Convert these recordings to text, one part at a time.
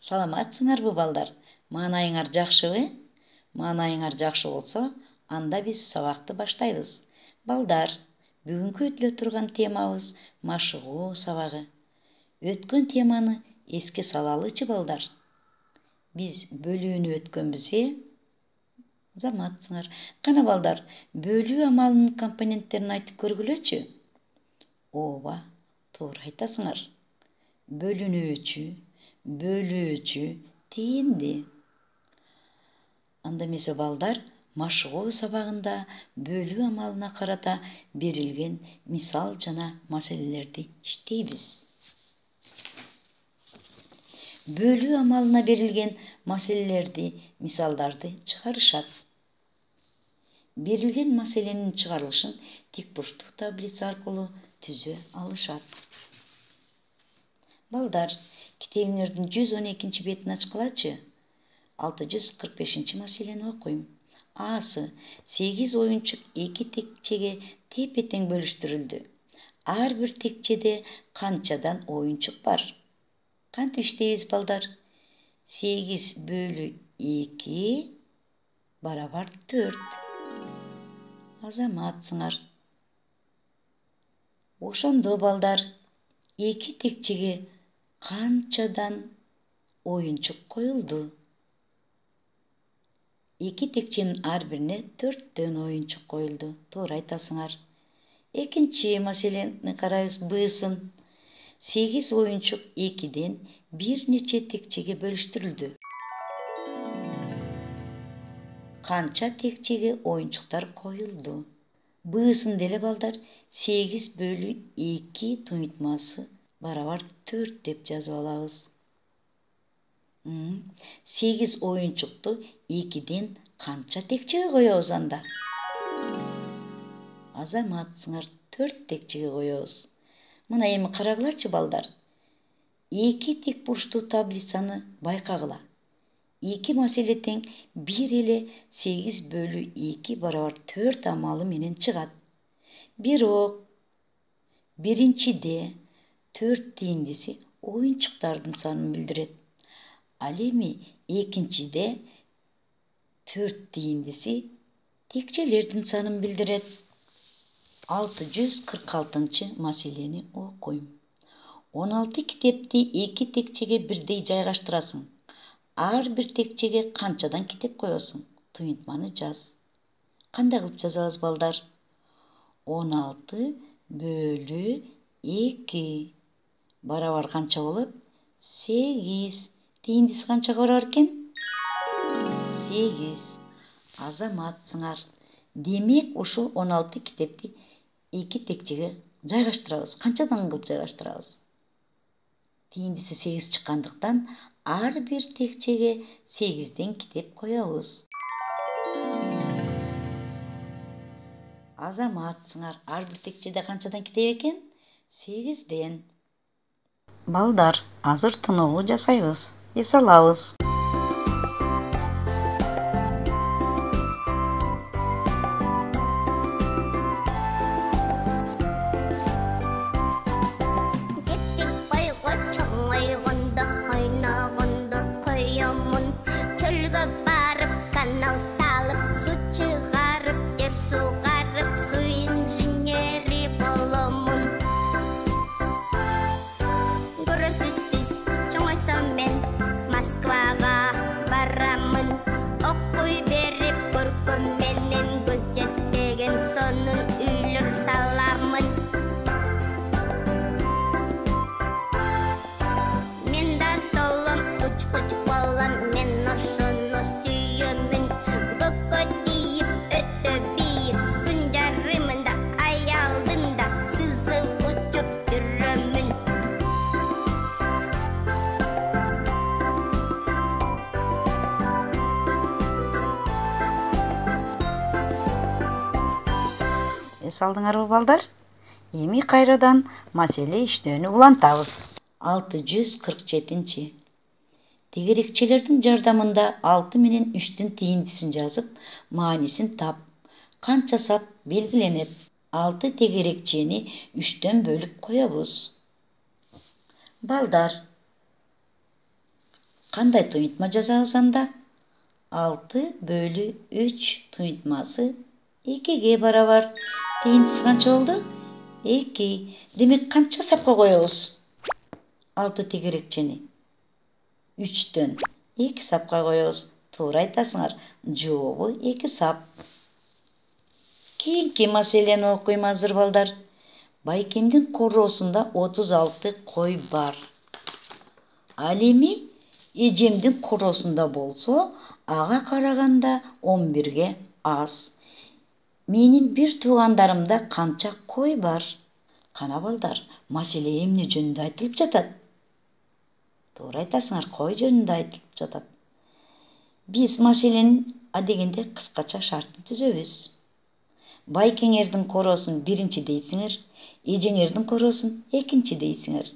Саламатсыңарбы балдар? Маанайыңар жакшыбы? Маанайыңар жакшы болсо, анда биз сабакты баштайбыз. Балдар, бүгүнкү өтүлө турган темабыз машыгуу сабагы. Өткөн теманы эске салалычы балдар. Биз бөлүүнү өткөнбүз, Азаматсыңар. Кана балдар, бөлүү амалынын компоненттерин айтып көргүлөчү. Ооба, туура айтасыңар. Бөлүнүүчү, бөлүүчү, тиинди. Анда эмесе балдар, машыгуу сабагында бөлүү амалына карата берилген мисал жана маселелерди иштейбиз. Бөлүү амалына берилген маселелерди, мисалдарды чыгарышат. Берилген маселенин чыгарылышын тикбурчтук таблица аркылуу түзө алышат. Балдар, китебиңердин 112 бетин ачкылачы. 645 маселени окуйм. Асы 8 оюнчук 2 текчеге тепе-тең бөлүштүрүлдү. Ар бир текчеде канчадан оюнчук бар? Кантип иштейбиз балдар? 8 бөлү 2 барабар 4. Азаматсыңар. Ошондо балдар, 2 текчеге канчадан оюнчук коюлду? 2 текченин ар бирине 4төн оюнчук коюлду. Туура айтасыңар. Экинчи маселени карайбыз, Бысын. 8 оюнчук 2ден бир нече текчеге бөлүштүрүлдү. Канча текчеге оюнчуктар коюлду? Бысын деле балдар 8 бөлү 2 туйутмасы барабар 4 деп жазып алабыз. 8 оюнчукту 2ден канча текчеге коебуз анда? Азаматсыңар, 4 текчеге коебуз. Мына эми карагылачы балдар. 2 тикбурчтуу таблицаны байкагыла. 2 маселе тең бир эле 8 бөлү 2 барабар 4 амалы менен чыгат. Бирок биринчиде 4 тииндиси оюнчуктардын санын билдирет. Ал эми экинчиде 4 тииндиси текчелердин санын билдирет. 646 маселени окуйм. 16 китепти 2 текчеге бирдей жайгаштырасың. Ар бир текчеге канчадан китеп коесуң? Туйунтманы жаз. Кандай кылып жазабыз балдар? 16 бөлү 2 барабар канча болот? 8. Тииндиси канчага барабар экен? 8. Азаматсыңар. Демек, ушул 16 китепти 2 текчеге жайгаштырабыз. Канчадан кылып жайгаштырабыз? Тииндиси 8 чыккандыктан ар бир текчеге 8ден китеп коебуз. Азаматсыңар. Ар бир текчеде канчадан китеп экен? 8ден. Балдар, азыр тыноо жасайбыз. Эс алабыз. Алдыңарбы балдар? Эми кайрадан маселе иштөөнү улантабыз. 647. Тегерекчелердин жардамында 6 менен 3-түн тииндисин жазып, маанисин тап. Канча сап белгиленет. 6 тегерекчени 3-төн бөлүп коебуз. Балдар, Кандай туйунтма жазабыз анда? 6/3 туйунтмасы 2-ге барабар. Тыйынтысы канча болду? 2. Демек канча сапка коебуз? 6 тегерекчени 3төн 2 сапка коебуз. Туура айтасыңар. Жообу 2 сап. Кийинки маселени окуйм азыр балдар. Байкемдин короосунда 36 кой бар. Ал эми эжемдин короосунда болсо, ага караганда 11ге аз. Менин бир туугандарымда канча кой бар? Кана балдар, маселе эмне жөнүндө айтылып жатат? Туура айтасыңар, кой жөнүндө айтылып жатат. Биз маселенин адегенде кыскача шартын түзөбүз. Байкеңердин короосун 1 дейсиңер, эжеңердин короосун 2 дейсиңер.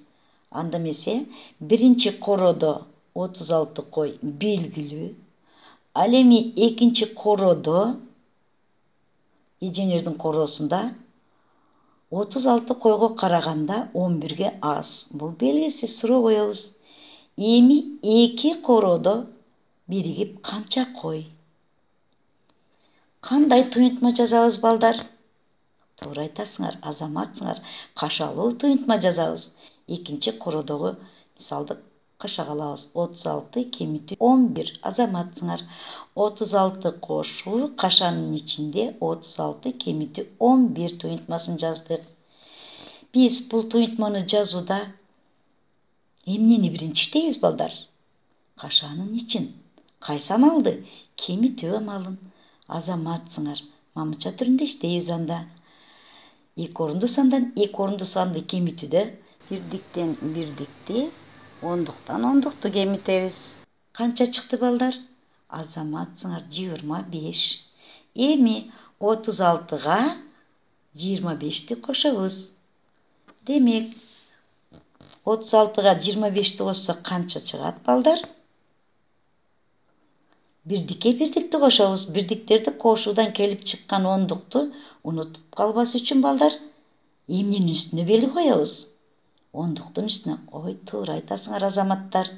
Анда эмесе 1 короодо 36 кой белгилүү. Ал эми 2 короодо эжеңердин короосунда 36 койго караганда 11ге аз. Бул белгисиз суроо коебуз. Эми 2 короодо биригип канча кой? Кандай туйунтма жазабыз балдар? Туура айтасыңар, азаматсыңар. Кашалуу туйунтма жазабыз. 2 короодогу мисалды кашага алабыз. 36 кемитүү 11. Азаматсыңар. 36 кошуу кашанын ичинде 36 кемитүү 11 туйунтмасын жаздык. Биз бул туйунтманы жазууда эмнени биринчи иштейбиз балдар? Кашанын ичин. Кайсы амалды? Кемитүү амалын. Азаматсыңар. Мамыча түрүндө иштейбиз анда. 2 орунду сандан 2 орунду санды кемитүүдө бирдиктен бирдикти, ондуктан ондукту кемитебиз. Канча чыкты балдар? Азаматсыңар 25. Эми 36га 25ти кошобуз. Демек 36га 25ти кошсок канча чыгат балдар? Бирдикке бирдикти кошобуз. Бирдиктерди кошуудан келип чыккан ондукту унутуп калбас үчүн балдар эмненин үстүнө белги коебуз? Ондуктун үстүнө. Ой, туура айтасыңар азаматтар.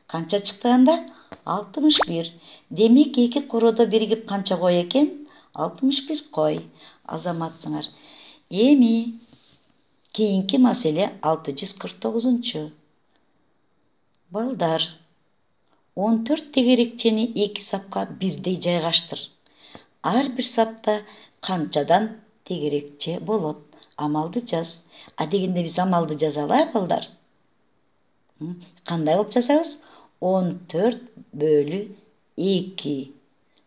Канча чыкты анда? 61. Демек 2 короодо биригип канча кой экен? 61 кой. Азаматсыңар. Эми кийинки маселе 649. Балдар, 14 тегерекчени 2 сапка бирдей жайгаштыр. Ар бир сапта канчадан тегерекче болот? Амалды жаз. Адегенде биз амалды жаза алайлы балдар. Кандай кылып жазабыз? 14/2.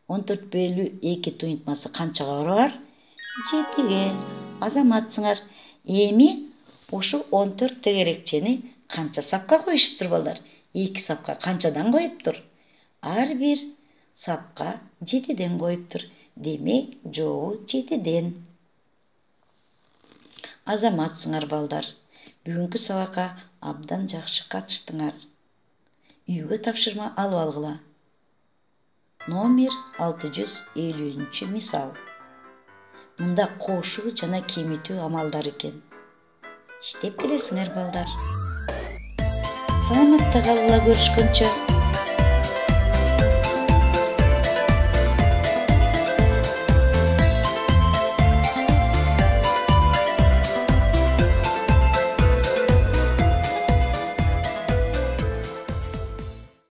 14/2 туйунтмасы канчага барабар? 7ге. Азаматсыңар. Эми ушу 14 тегерекчени канча сапка коюшуптур балдар? 2 сапка канчадан коюптур? Ар бир сапка 7ден коюптур. Демек, жообу 7ден. Азаматсыңар балдар. Бүгүнкү сабакка абдан жакшы катыштыңар. Үйгө тапшырма алып алгыла. Номер 650 мисал. Мында кошуу жана кемитүү амалдары экен. Иштеп келесиңер балдар. Саламатта калгыла, көрүшкөнчө.